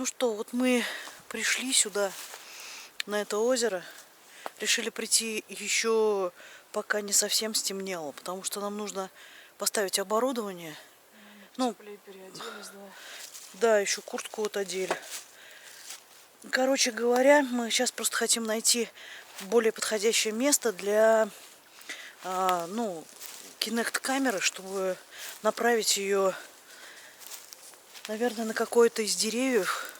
Ну что, вот мы пришли сюда, на это озеро. Решили прийти еще пока не совсем стемнело, потому что нам нужно поставить оборудование. Ну, переоделись, да. Да, еще куртку вот одели. Короче говоря, мы сейчас просто хотим найти более подходящее место для, Kinect-камеры, чтобы направить ее, наверное, на какое-то из деревьев,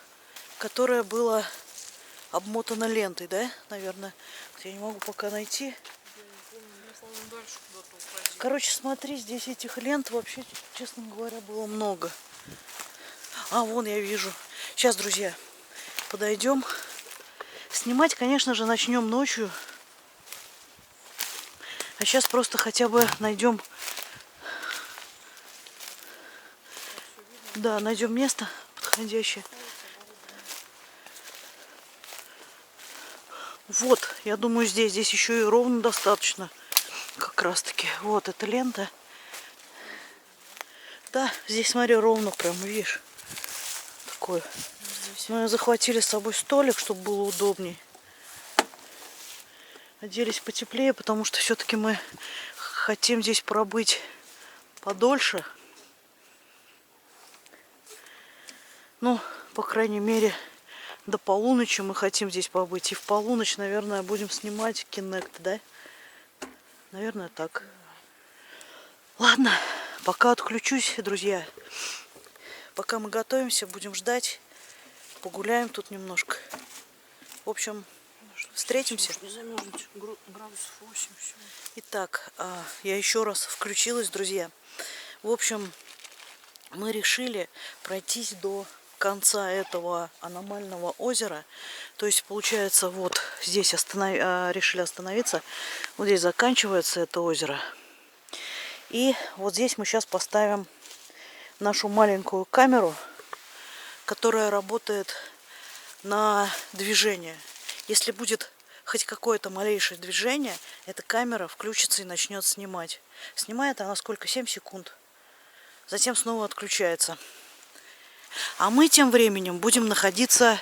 которое было обмотано лентой, да, наверное. Я не могу пока найти. Я не помню, мы, по-моему, дальше куда-то уходили. Короче, смотри, здесь этих лент вообще, честно говоря, было много. А, вон я вижу. Сейчас, друзья, подойдем. Снимать, конечно же, начнем ночью. А сейчас просто хотя бы найдем... Да, найдем место подходящее. Вот, я думаю, здесь еще и ровно достаточно. Как раз таки. Вот эта лента. Да, здесь, смотри, ровно прям, видишь. Такой. Мы захватили с собой столик, чтобы было удобней. Оделись потеплее, потому что все-таки мы хотим здесь пробыть подольше. Ну, по крайней мере, до полуночи мы хотим здесь побыть. И в полуночь, наверное, будем снимать Kinect, да? Наверное, так. Ладно, пока отключусь, друзья. Пока мы готовимся, будем ждать. Погуляем тут немножко. В общем, встретимся. Не замерзнуть, градусов 8, все. Итак, я еще раз включилась, друзья. В общем, мы решили пройтись до конца этого аномального озера. То есть, получается, вот здесь решили остановиться. Вот здесь заканчивается это озеро. И вот здесь мы сейчас поставим нашу маленькую камеру, которая работает на движение. Если будет хоть какое-то малейшее движение, эта камера включится и начнет снимать. Снимает она сколько? 7 секунд. Затем снова отключается. А мы тем временем будем находиться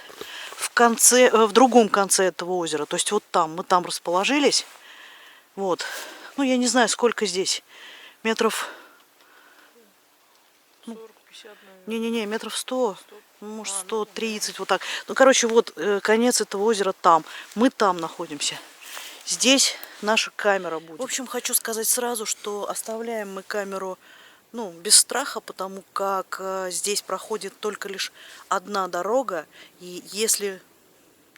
в другом конце этого озера. То есть вот там. Мы там расположились. Вот. Ну, я не знаю, сколько здесь. Метров... 40-50, наверное. Не-не-не, метров 100. 100. Может, 130, вот так. Ну, короче, вот конец этого озера там. Мы там находимся. Здесь наша камера будет. В общем, хочу сказать сразу, что оставляем мы камеру, без страха, потому как здесь проходит только лишь одна дорога. И если,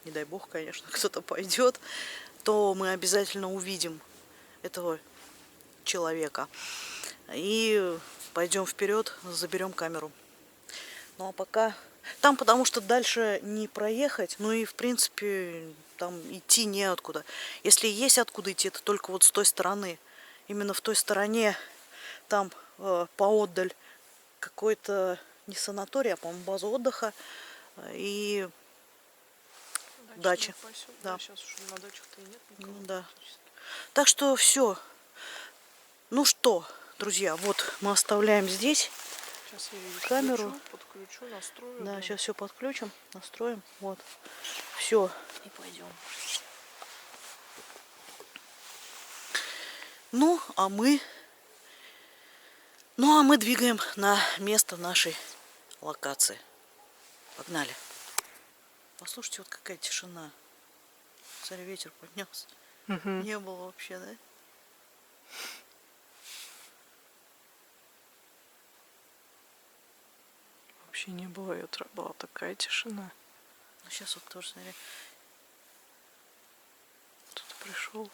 не дай бог, конечно, кто-то пойдет, то мы обязательно увидим этого человека. И пойдем вперед, заберем камеру. Ну, а пока... Там, потому что дальше не проехать, ну и, в принципе, там идти неоткуда. Если есть откуда идти, это только вот с той стороны. Именно в той стороне, там поотдаль какой-то, не санаторий, а, по-моему, база отдыха и дача. Да. Сейчас уже на дачах-то и нет никого. Ну, да. Так что все. Ну что, друзья, вот мы оставляем здесь. Сейчас я камеру подключу, настрою. Да, сейчас все подключим, настроим. Вот. Все. И пойдем. Ну, а мы двигаем на место нашей локации. Погнали. Послушайте, вот какая тишина. Смотри, ветер поднялся. Не было вообще, да? Вообще не было ветра, была такая тишина. Ну, сейчас вот тоже, смотри. Кто-то пришел.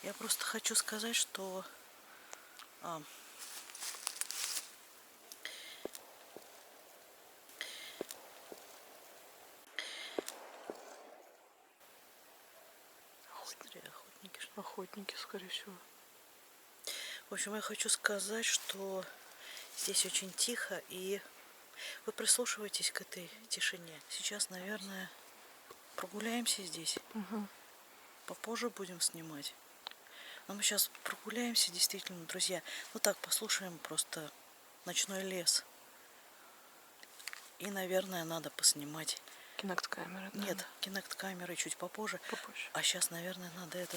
Я просто хочу сказать, что Охотники. Охотники, скорее всего. В общем, я хочу сказать, что здесь очень тихо, и вы прислушиваетесь к этой тишине. Сейчас, наверное, прогуляемся здесь. Угу. Попозже будем снимать. Но мы сейчас прогуляемся, действительно, друзья. Ну так, послушаем просто ночной лес. И, наверное, надо поснимать. Кинект-камеры, да? Нет, кинект-камеры чуть попозже. Попозже. А сейчас, наверное, надо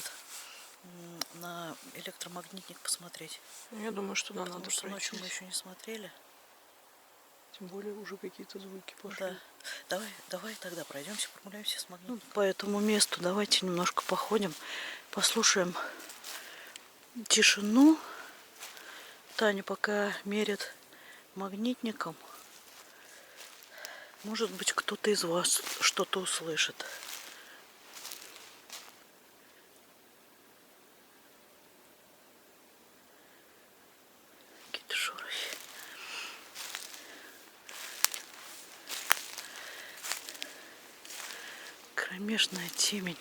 на электромагнитник посмотреть. Я думаю, что да, Потому надо что ночью мы пройтись. еще не смотрели. Тем более уже какие-то звуки пошли. Да. Давай тогда пройдемся, прогуляемся с магнитом. По этому месту давайте немножко походим, послушаем тишину. Таня пока мерит магнитником. Может быть, кто-то из вас что-то услышит. Какие-то шорохи. Кромешная темень.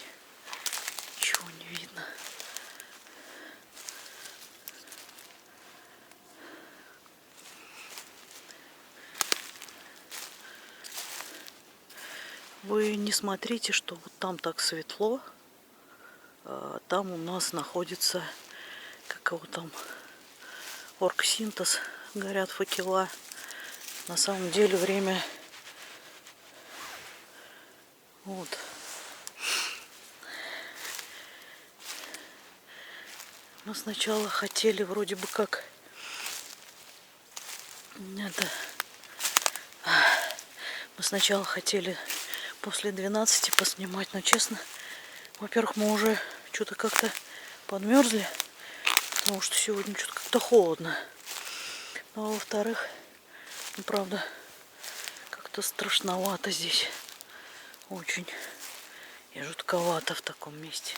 Ничего не видно. Вы не смотрите, что вот там так светло. Там у нас находится, как его там, оргсинтез, горят факела. На самом деле время вот. Мы сначала хотели вроде бы как это. Мы сначала хотели после 12 поснимать, но честно, во-первых, мы уже что-то как-то подмерзли, потому что сегодня что-то как-то холодно. Ну, а во-вторых, ну, правда, как-то страшновато здесь. Очень. И жутковато в таком месте.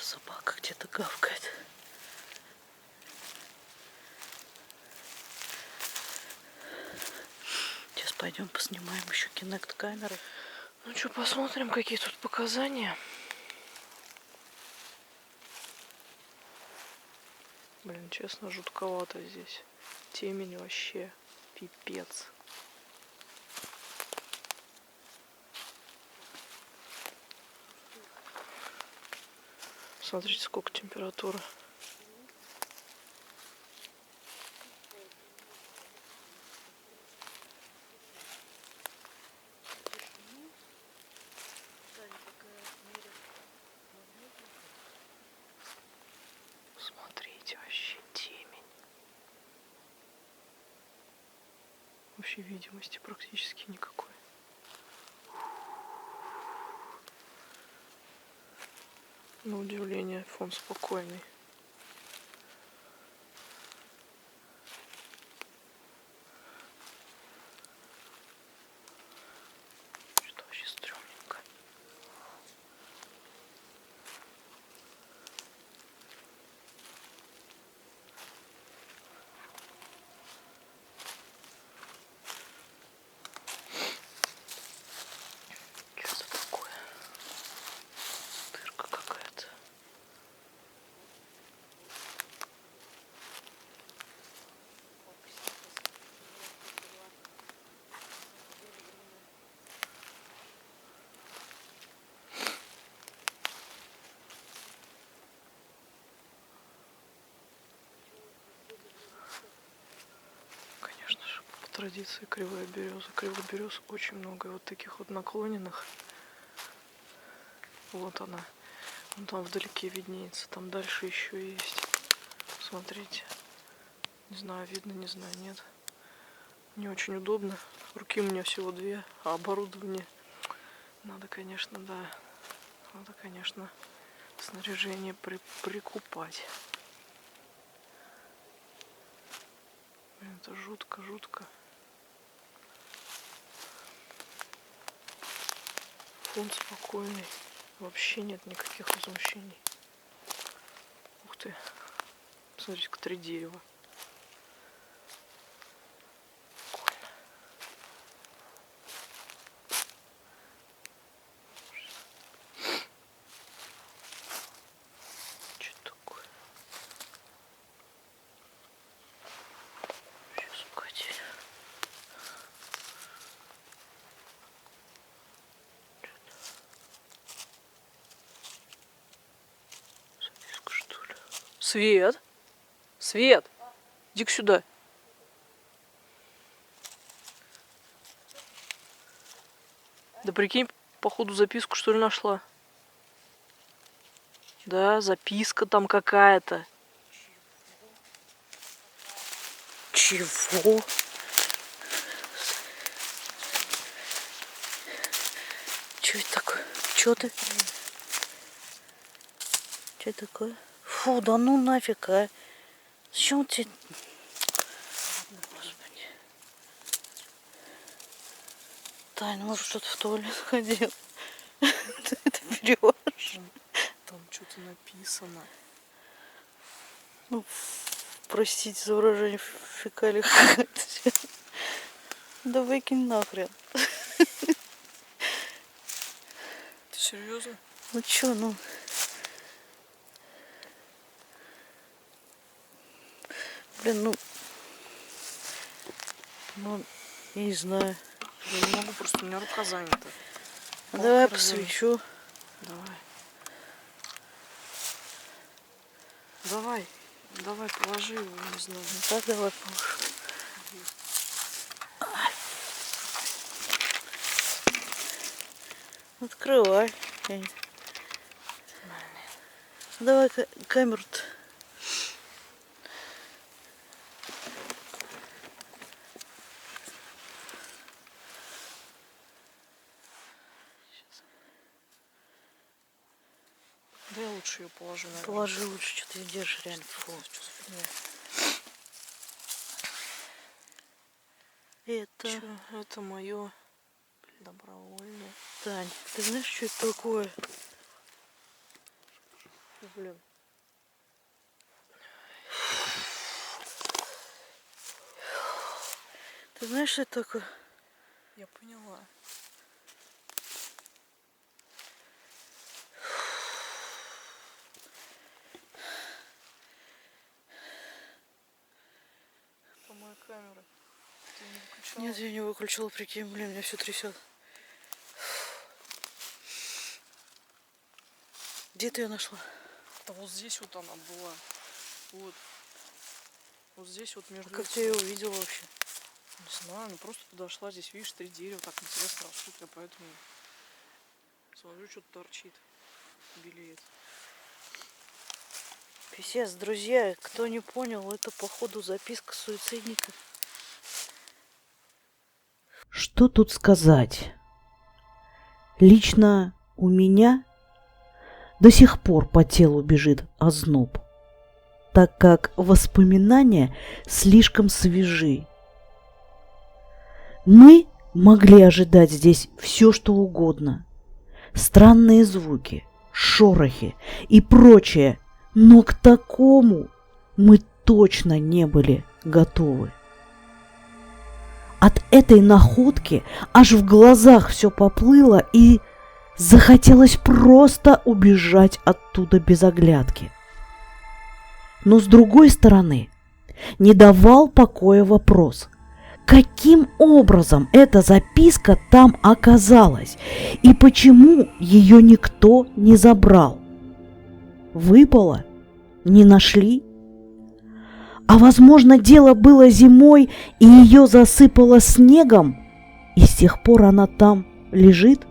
Собака где-то гавкает. Сейчас пойдем поснимаем еще кинект-камеры. Ну что, посмотрим, какие тут показания. Блин, честно, жутковато здесь. Темень вообще пипец. Смотрите, сколько температура. Смотрите, вообще темень. Вообще видимости практически никакой. На удивление, фон спокойный. Что вообще стрёмненько. Что это такое? Дырка какая-то. Конечно же, по традиции кривая береза. Кривых берез очень много. И вот таких вот наклоненных Вот она. Вон там вдалеке виднеется. Там дальше еще есть. Смотрите. Не знаю, видно, не знаю, нет. Не очень удобно. Руки у меня всего две, а оборудование надо, конечно, да. Надо, конечно, снаряжение прикупать. Блин, это жутко, жутко. Фон спокойный. Вообще нет никаких возмущений. Ух ты. Смотрите-ка, 3 дерева. Прикольно. Что такое? Сейчас укатили. Записка, что ли? Свет! Свет! Иди-ка сюда. Да прикинь, походу записку что ли нашла? Да, записка там какая-то. Чего? Что это такое? Что ты? Что такое? Фу, да ну нафиг, а. Зачем тебе? Господи. Тань, может, кто-то в туалет ходил? Ты это берешь? Там что-то написано. Ну, простите за выражение, фекалий. Да выкинь нахрен. Ты серьезно? Ну чё, ну. Блин, ну, я не знаю. Я не могу, просто у меня рука занята. Давай я посвечу. Давай. Давай. Давай, положи его, не знаю. Так, давай положу. Открывай. Давай камеру-то. Да я лучше ее положу, наверное. Положи лучше, что ты держишь, реально. Фу. Что за фигня? Это... Чё? Это мое добровольное. Тань, ты знаешь, что это такое? Блин. Ты знаешь, что это такое? Я поняла. Это моя камера. Ты не выключала? Нет, я не выключила, прикинь, блин, меня все трясет. Где ты ее нашла? Да вот здесь вот она была. Вот. Вот здесь вот между... А как ты ее увидела вообще? Не знаю, ну просто подошла, здесь видишь 3 дерева, так интересно растут, я поэтому смотрю, что-то торчит, белеет. Писец, друзья, кто не понял, это походу записка суицидника. Что тут сказать? Лично у меня до сих пор по телу бежит озноб, так как воспоминания слишком свежи. Мы могли ожидать здесь все, что угодно. Странные звуки, шорохи и прочее, но к такому мы точно не были готовы. От этой находки аж в глазах все поплыло и захотелось просто убежать оттуда без оглядки. Но с другой стороны, не давал покоя вопрос, каким образом эта записка там оказалась и почему ее никто не забрал. Выпало? Не нашли? А возможно, дело было зимой, и ее засыпало снегом, и с тех пор она там лежит?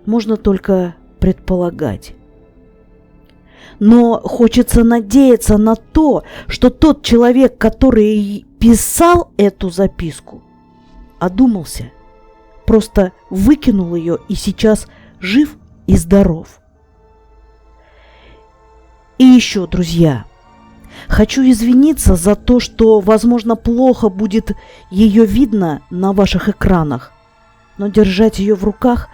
можно только предполагать. Но хочется надеяться на то, что тот человек, который писал эту записку, одумался, просто выкинул ее и сейчас жив и здоров. И еще, друзья, хочу извиниться за то, что, возможно, плохо будет ее видно на ваших экранах, но держать ее в руках,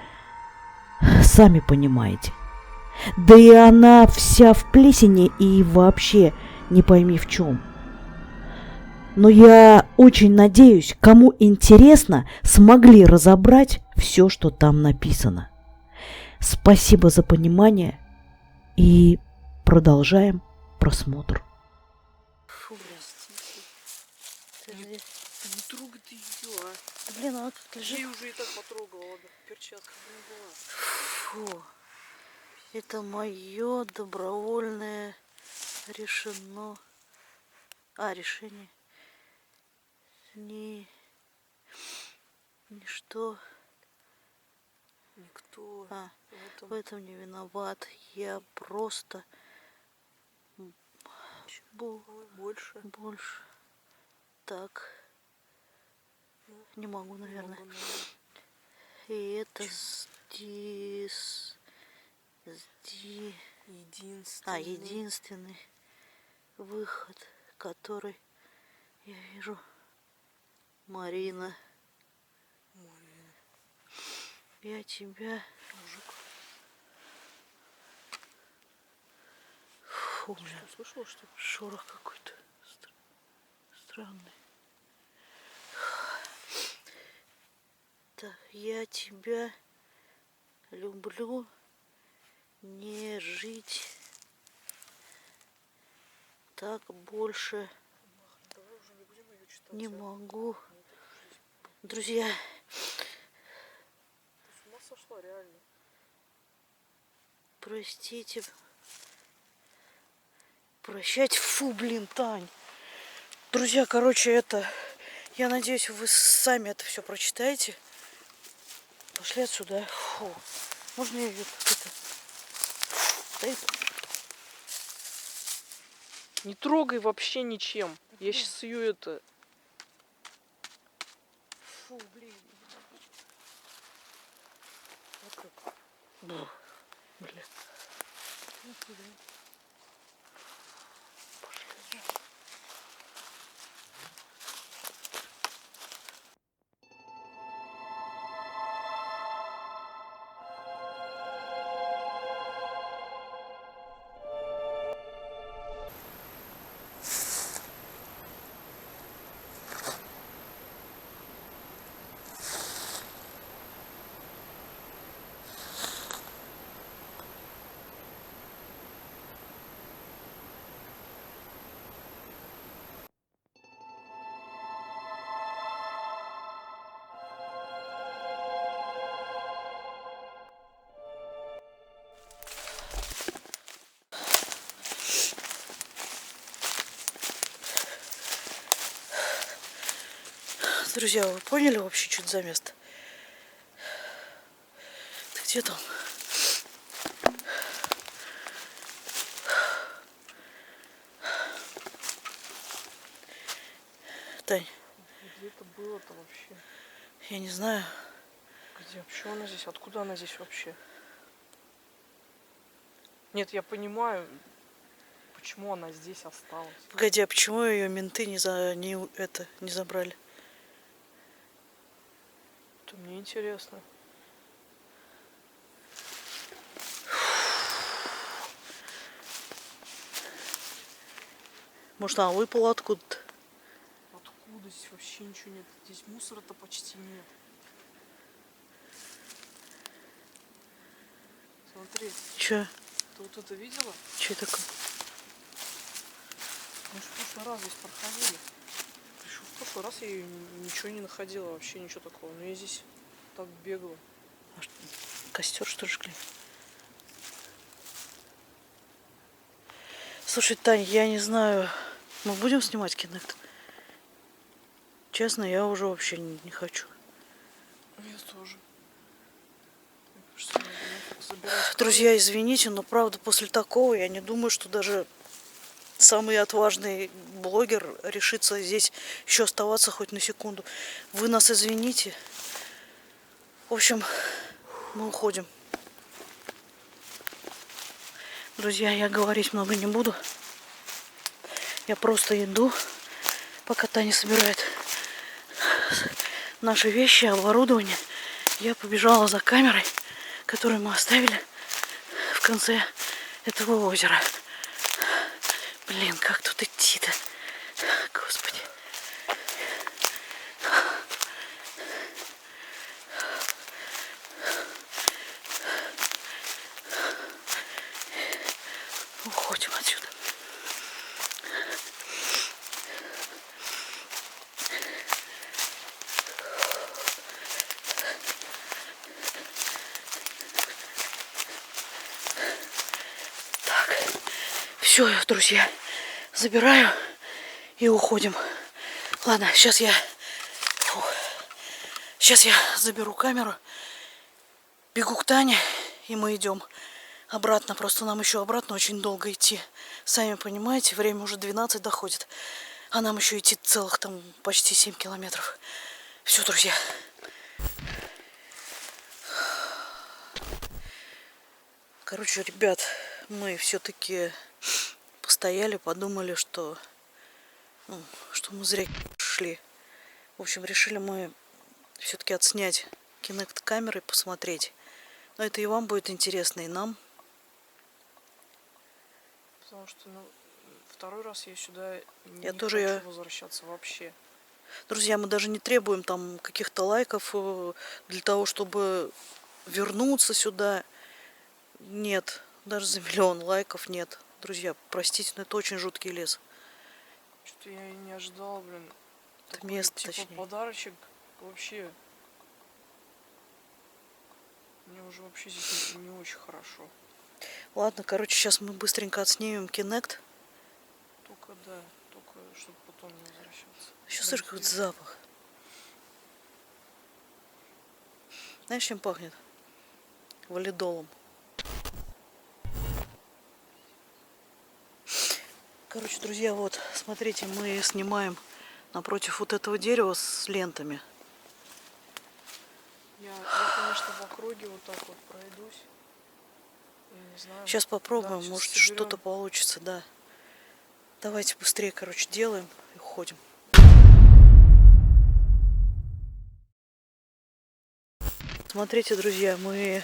сами понимаете. Да и она вся в плесени и вообще не пойми в чем. Но я очень надеюсь, кому интересно, смогли разобрать все, что там написано. Спасибо за понимание и продолжаем просмотр. Фу, блин. Не трогай ты ее, а. Блин, она тут лежит. Я уже и так потрогала, ладно, в перчатках не была. Фу. Это мое добровольное решение. Ничто. Никто В этом не виноват. Я просто больше. Так. Не могу, наверное. И это здесь. Единственный выход, который я вижу. Марина. Я тебя, мужик. Фу, Ты что, слышала, что ли? шорох какой-то странный. Так, я тебя люблю. Не жить так больше не могу. Друзья, Ты с ума сошла, реально? простите. Прощать. Фу, блин, Тань. Друзья, короче, это... Я надеюсь, вы сами это все прочитаете. Пошли отсюда. Фу. Можно я ее как-то... Не трогай вообще ничем. Я сейчас сую это. Фу, блин. Бля. Друзья, вы поняли вообще, что это за место? Ты где там? Тань. Где это было-то вообще? Я не знаю. Где? Почему она здесь? Откуда она здесь вообще? Нет, я понимаю, почему она здесь осталась. Погоди, а почему ее менты не забрали? Это мне интересно. Может, она выпала откуда-то? Откуда? Здесь вообще ничего нет. Здесь мусора-то почти нет. Смотри. Че? Ты вот это видела? Че такое? Мы же в прошлый раз здесь проходили. Еще в прошлый раз я ничего не находила, вообще ничего такого. Но я здесь так бегала. А что, костер, что ли, жгли? Слушай, Тань, я не знаю, мы будем снимать Kinect? Честно, я уже вообще не хочу. Я тоже. Мне кажется, собирать Друзья, извините, но правда после такого я не думаю, что даже самый отважный блогер решится здесь еще оставаться хоть на секунду. Вы нас извините. В общем, мы уходим. Друзья, я говорить много не буду. Я просто иду, пока Таня собирает наши вещи, оборудование. Я побежала за камерой, которую мы оставили в конце этого озера. Блин, как тут идти-то? Господи. Уходим отсюда. Так, все, друзья, забираю и уходим. Ладно, сейчас я заберу камеру, бегу к Тане, и мы идем обратно. Просто нам еще обратно очень долго идти. Сами понимаете, время уже 12 доходит. А нам еще идти целых там почти 7 километров. Все, друзья. Короче, ребят, мы все-таки постояли, подумали, что мы зря шли. В общем, решили мы все-таки отснять Kinect камерой, посмотреть. Но это и вам будет интересно, и нам. Потому что, второй раз я сюда не тоже хочу возвращаться вообще. Друзья, мы даже не требуем там каких-то лайков для того, чтобы вернуться сюда. Нет, даже за 1 000 000 лайков нет. Друзья, простите, но это очень жуткий лес. Что-то я и не ожидала, блин. Это Такой, место, типа, точнее. подарочек вообще. Мне уже вообще здесь не очень хорошо. Ладно, короче, сейчас мы быстренько отснимем Kinect. Только чтобы потом не возвращаться. Еще слышишь, какой-то запах. Знаешь, чем пахнет? Валидолом. Короче, друзья, вот, смотрите, мы снимаем напротив вот этого дерева с лентами. Я, конечно, в округе вот так вот пройдусь. Я не знаю. Сейчас попробуем, Да, может сейчас соберем. что-то получится, да. Давайте быстрее, короче, делаем и уходим. Смотрите, друзья, мы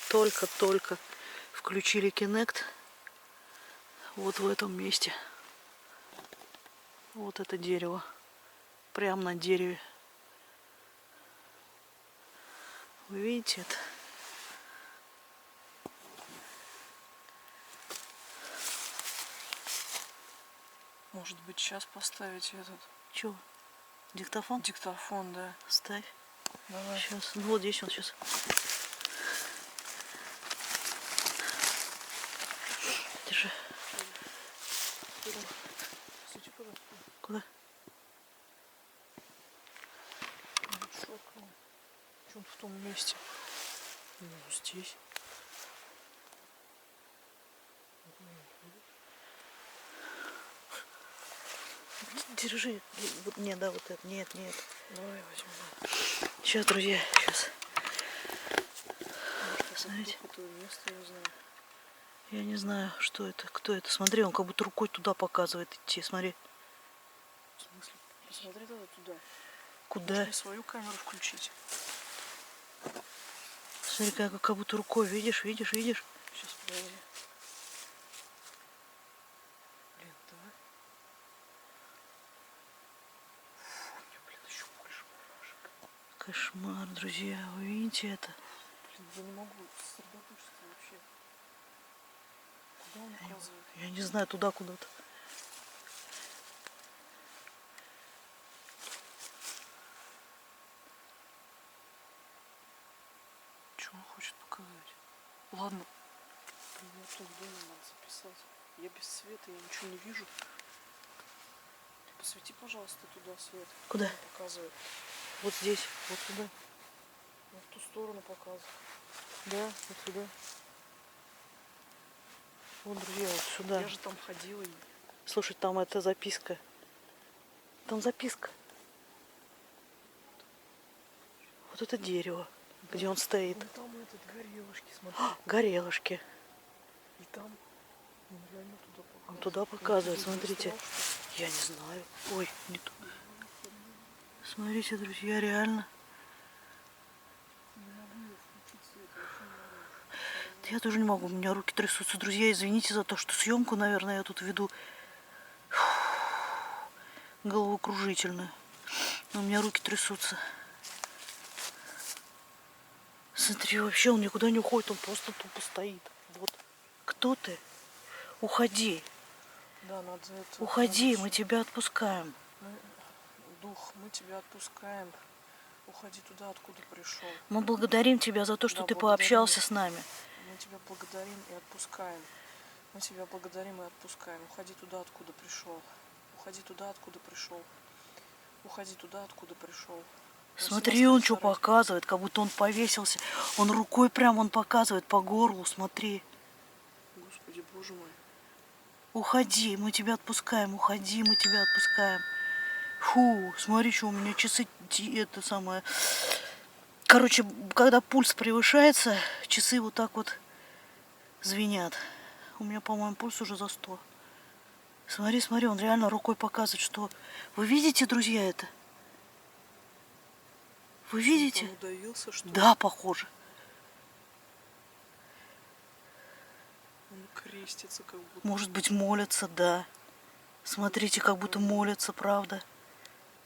только-только включили Kinect вот в этом месте. Вот это дерево. Прямо на дереве. Вы видите это? Может быть, сейчас поставить этот Чё? Диктофон? диктофон, да. Ставь. Давай. Сейчас. Ну вот здесь он сейчас. Держи. Куда? Что в том месте? Ну, здесь. Держи. Не, да, вот это. Нет. Давай возьмем. Сейчас, друзья, сейчас. Смотрите. Какое место, я знаю. Я не знаю, что это, кто это. Смотри, он как будто рукой туда показывает идти. Смотри. В смысле? Посмотри тогда туда. Куда? Можно свою камеру включить. Смотри, как будто рукой. Видишь? Сейчас подожди. Блин, давай. Фу, мне, блин, еще больше мурашек. Кошмар, друзья. Вы видите это? Блин, я не могу сосредоточиться вообще. Куда он указывает? Я не знаю, туда куда-то. Что он хочет показать? Ладно. Блин, мне тут в доме надо записать. Я без света, я ничего не вижу. Посвети, пожалуйста, туда свет. Куда? Он показывает. Вот здесь, вот туда. Он в ту сторону показывает. Да, вот сюда. Вот, друзья, вот сюда. Я же там ходила. Слушай, там это записка. Там записка. Вот это дерево, где он стоит. Вон там этот горелышки, смотри. Горелышки. И там он реально туда показывает. Он туда показывает, Как ты смотрите. застрял, что Я не знаю. Ой, не то. Смотрите, друзья, реально. Я тоже не могу, у меня руки трясутся. Друзья, извините за то, что съемку, наверное, я тут веду головокружительную. Но у меня руки трясутся. Смотри, вообще он никуда не уходит, он просто тупо стоит. Вот. Кто ты? Уходи. Да, надо это... Уходи, надо мы тебя отпускаем. Дух, мы тебя отпускаем. Уходи туда, откуда пришел. Мы благодарим тебя за то, что Да, ты благодарим. пообщался с нами. Мы тебя благодарим и отпускаем. Мы тебя благодарим и отпускаем. Уходи туда, откуда пришел. Уходи туда, откуда пришел. Уходи туда, откуда пришел. Смотри, он что показывает, как будто он повесился. Он рукой прям он показывает по горлу, смотри. Господи, Боже мой. Уходи, мы тебя отпускаем, уходи, мы тебя отпускаем. Фу, смотри, что у меня часы, это самое... Короче, когда пульс превышается, часы вот так вот звенят. У меня, по-моему, пульс уже за 100. Смотри, смотри, он реально рукой показывает, что... Вы видите, друзья, это? Вы видите? Он удавился, что ли? Да, похоже. Он крестится как будто. Может быть, молятся, да. Смотрите, как будто молятся, правда.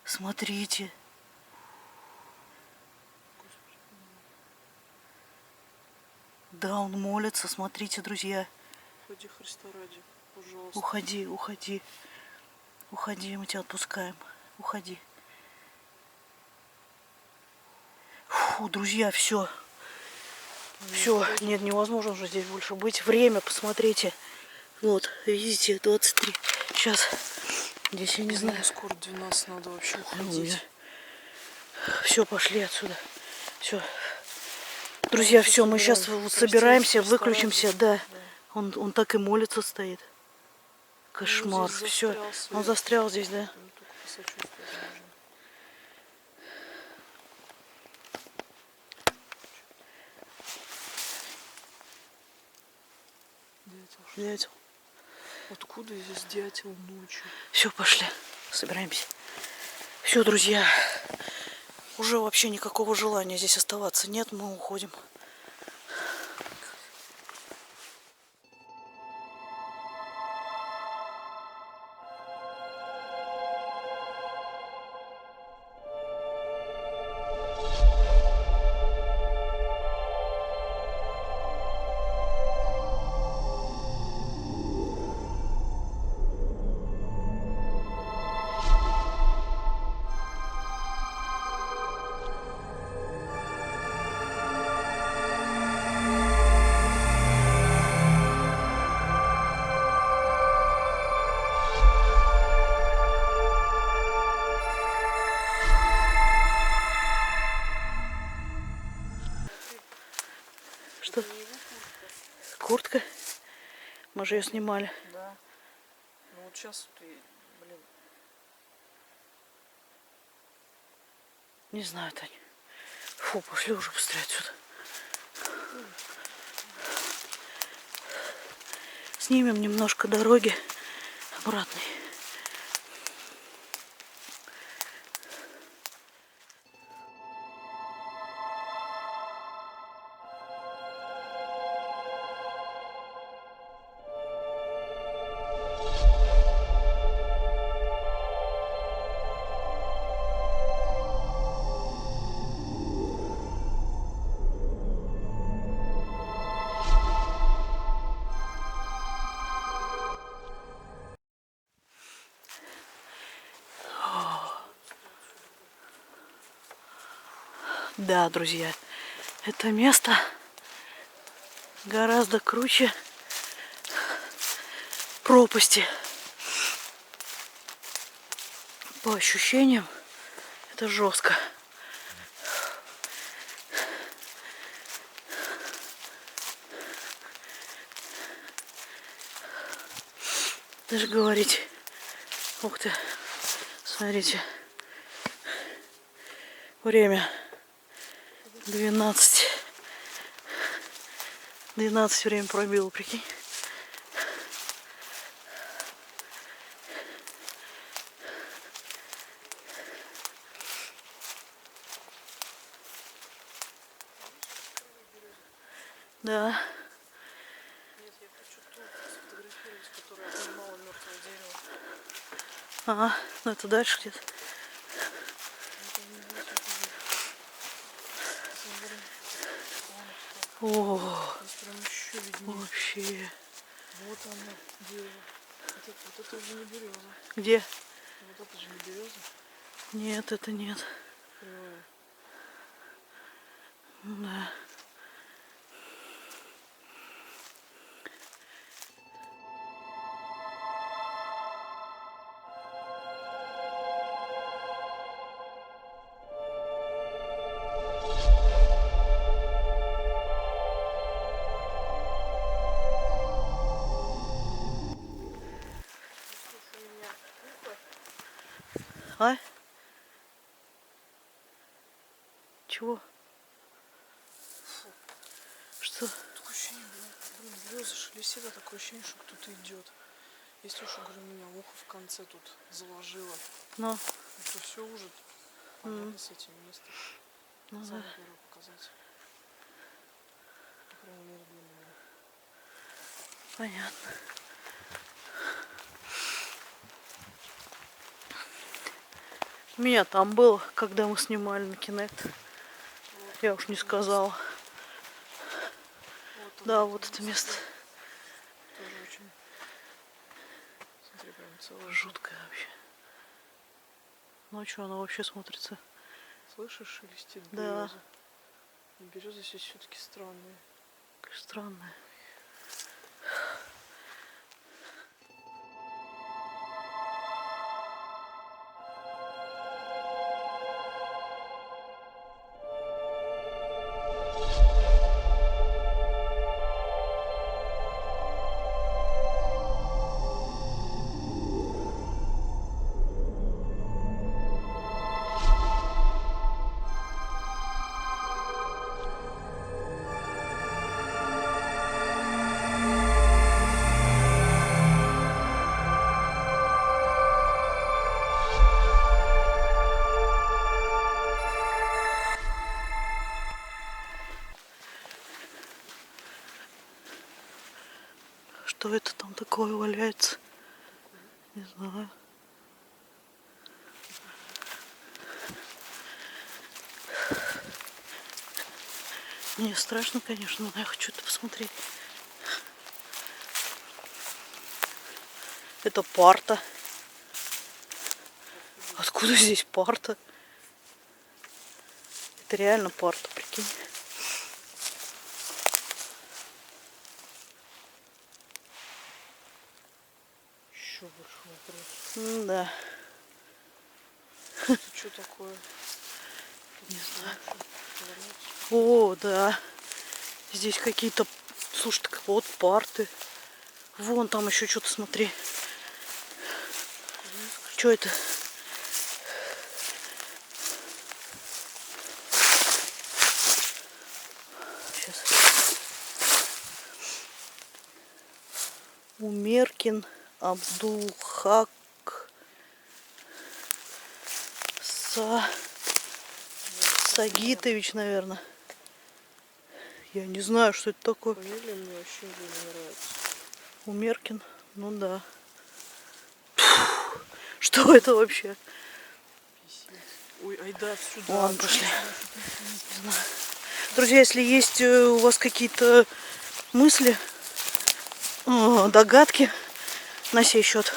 Смотрите. Да, он молится, смотрите, друзья. Уходи, Христа ради, пожалуйста. Уходи, уходи. Уходи, мы тебя отпускаем. Уходи. Фу, друзья, все. Все, нет, невозможно уже здесь больше быть. Время, посмотрите. Вот, видите, 23. Сейчас. Здесь я не знаю. Скоро 12, надо вообще уходить. Все, пошли отсюда. Все. Друзья, все, мы сейчас вот собираемся, выключимся, да. Он так и молится стоит. Кошмар. Все. Он застрял здесь, да. Дятел. Откуда здесь дятел ночью? Все, пошли. Собираемся. Все, друзья. Уже вообще никакого желания здесь оставаться нет. Мы уходим. Что? Куртка? Мы же ее снимали. Да. Ну вот сейчас ты, блин. Не знаю, Тань. Фу, пошли уже быстрее отсюда. Снимем немножко дороги обратной. Да, друзья, это место гораздо круче пропасти. По ощущениям, это жестко. даже говорить. Ух ты, смотрите. Время 12. 12 время пробило, прикинь. Да. Нет, я хочу ту сфотографировать, которая обнимала мертвое дерево. Ага, ну это дальше где-то. О, Здесь прям еще виднее. вообще. Вот оно, дерево. Вот это уже не береза. Где? Вот это же не береза. Нет, это нет. Кривая. Да. А? Чего? Что? Такое ощущение, блин, береза шелестит, а такое ощущение, что кто-то идет. Если уж, говорю, меня ухо в конце тут заложило, Ну, то все уже понятно с этим местом. ну Самое да. первое показать. По крайней мере, для меня. Понятно. У меня там был, когда мы снимали на Кинект. Вот, Я уж не сказала. вот Да, оно, вот это место. тоже очень, смотри, прям целое. Жуткое вообще. Ну а что, оно вообще смотрится? Слышишь, шелестит Да. береза. И березы здесь все-таки странные. Странное. Что это там такое валяется? Не знаю. Мне страшно, конечно, но я хочу это посмотреть. Это парта. Откуда здесь парта? Это реально парта, прикинь. Еще больше вопрос. Да. Это что такое? Не знаю. Повернуться? О, да. Здесь какие-то, слушай, так вот парты. Вон там еще что-то, смотри. Что это? Сейчас. Умеркин Абдулхак Сагитович, наверное. Я не знаю, что это такое. Фамилия мне вообще не нравится. Умеркин, ну да. Что это вообще? Писец. Ой, айда отсюда. Ладно, пошли. Не знаю. Друзья, если есть у вас какие-то мысли, догадки на сей счет,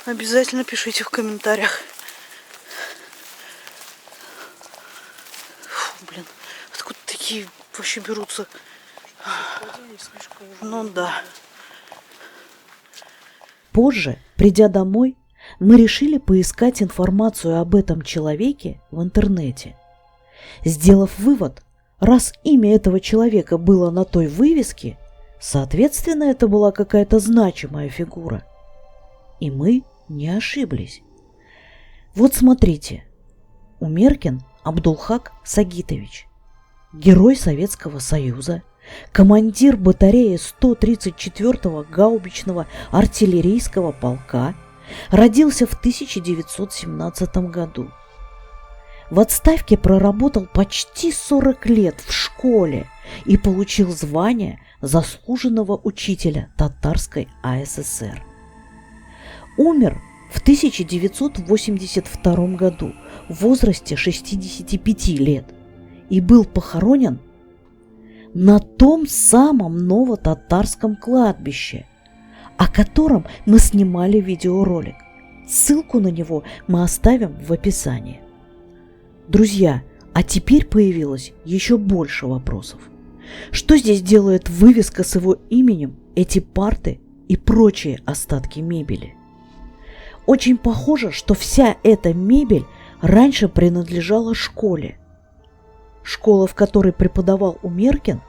обязательно пишите в комментариях. Фу, блин, откуда такие вообще берутся? Совпадение слишком уже. Ну да. Позже, придя домой, мы решили поискать информацию об этом человеке в интернете. Сделав вывод, раз имя этого человека было на той вывеске, соответственно, это была какая-то значимая фигура. И мы не ошиблись. Вот смотрите. Умеркин Абдулхак Сагитович, герой Советского Союза, командир батареи 134-го гаубичного артиллерийского полка, родился в 1917 году. В отставке проработал почти 40 лет в школе и получил звание заслуженного учителя Татарской АССР. Умер в 1982 году в возрасте 65 лет и был похоронен на том самом ново-татарском кладбище, о котором мы снимали видеоролик. Ссылку на него мы оставим в описании. Друзья, а теперь появилось еще больше вопросов. Что здесь делает вывеска с его именем, эти парты и прочие остатки мебели? Очень похоже, что вся эта мебель раньше принадлежала школе. Школа, в которой преподавал Умеркин,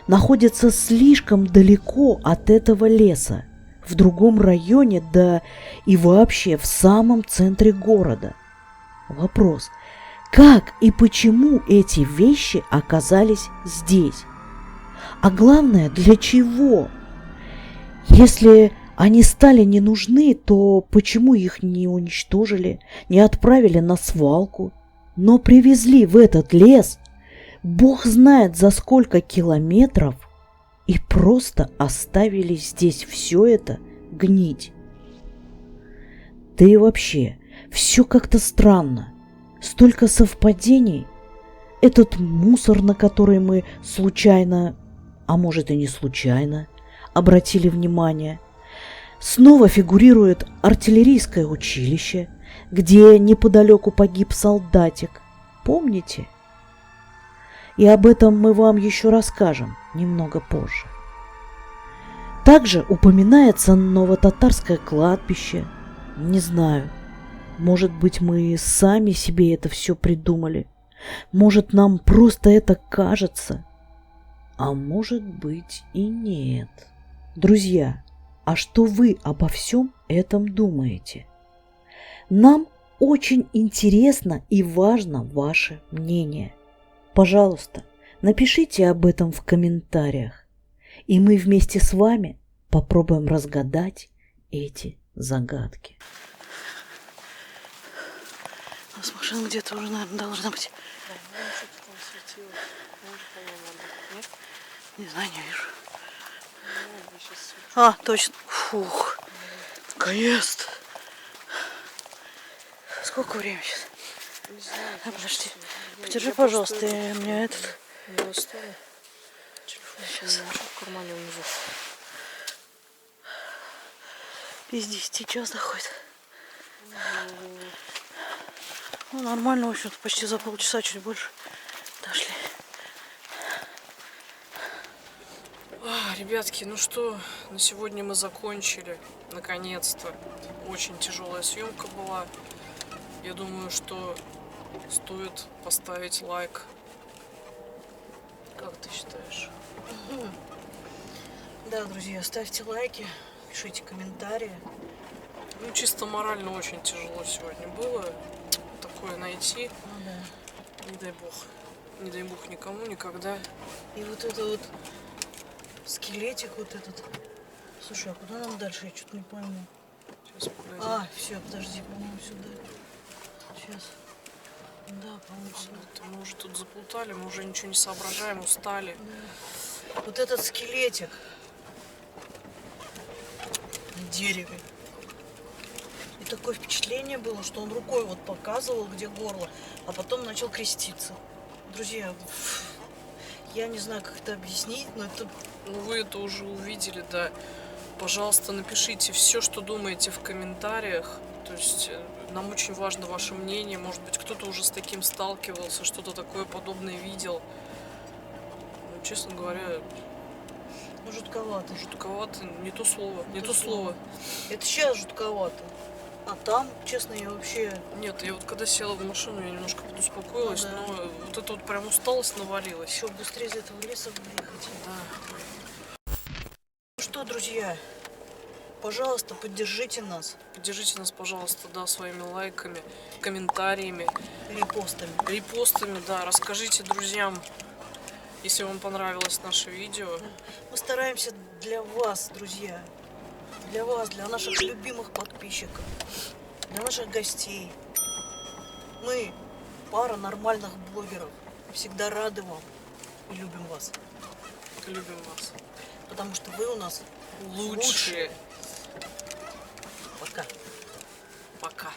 находится слишком далеко от этого леса, в другом районе, да и вообще в самом центре города. Вопрос: как и почему эти вещи оказались здесь? А главное, для чего? Если они стали не нужны, то почему их не уничтожили, не отправили на свалку, но привезли в этот лес, бог знает за сколько километров, и просто оставили здесь все это гнить? Да и вообще, все как-то странно. Столько совпадений. Этот мусор, на который мы случайно, а может и не случайно, обратили внимание. Снова фигурирует артиллерийское училище, где неподалеку погиб солдатик. Помните? И об этом мы вам еще расскажем немного позже. Также упоминается ново-татарское кладбище. Не знаю, может быть, мы сами себе это все придумали. Может, нам просто это кажется. А может быть и нет. Друзья, а что вы обо всем этом думаете? Нам очень интересно и важно ваше мнение. Пожалуйста, напишите об этом в комментариях, и мы вместе с вами попробуем разгадать эти загадки. У нас машина где-то уже, наверное, должна быть. Не знаю, не вижу. А, точно. Фух. Наконец-то. Сколько времени сейчас? Не знаю. Подожди. Подержи, пожалуйста, я у меня этот. Не достану. Телефон сейчас в кармане внизу. Без 10 час доходит. Ну, нормально, в общем-то, почти за полчаса, чуть больше дошли. Ребятки, ну что, на сегодня мы закончили. Наконец-то. Очень тяжелая съемка была. Я думаю, что стоит поставить лайк. Как ты считаешь? Да, друзья, ставьте лайки, пишите комментарии. Ну, чисто морально очень тяжело сегодня было такое найти. Ну да. Не дай бог никому, никогда. И вот это вот скелетик вот этот. Слушай, а куда нам дальше? Я что-то не пойму. Сейчас погоди. А, все, подожди, по-моему, сюда. Сейчас. Да, по-моему, сюда. Мы уже тут заплутали, мы уже ничего не соображаем, устали. Да. Вот этот скелетик на дереве. И такое впечатление было, что он рукой вот показывал, где горло, а потом начал креститься. Друзья, я не знаю, как это объяснить, но это... Ну, вы это уже увидели, да. Пожалуйста, напишите все, что думаете в комментариях. То есть нам очень важно ваше мнение. Может быть, кто-то уже с таким сталкивался, что-то такое подобное видел. Ну, честно говоря, Ну, жутковато. жутковато, не то слово, не то слово. Это сейчас жутковато. А там, честно, я вообще... Нет, я вот когда села в машину, я немножко подуспокоилась, Ну да. но вот это вот прям усталость навалилась. Еще быстрее из этого леса выехать. Да. Ну что, друзья, Пожалуйста, поддержите нас Поддержите нас, пожалуйста, да, своими лайками, комментариями, репостами. репостами, да. Расскажите друзьям, если вам понравилось наше видео. Мы стараемся для вас, друзья. Для вас, для наших любимых подписчиков, для наших гостей. Мы пара нормальных блогеров. Всегда рады вам и любим вас. Любим вас. Потому что вы у нас Лучшие. Пока. Пока.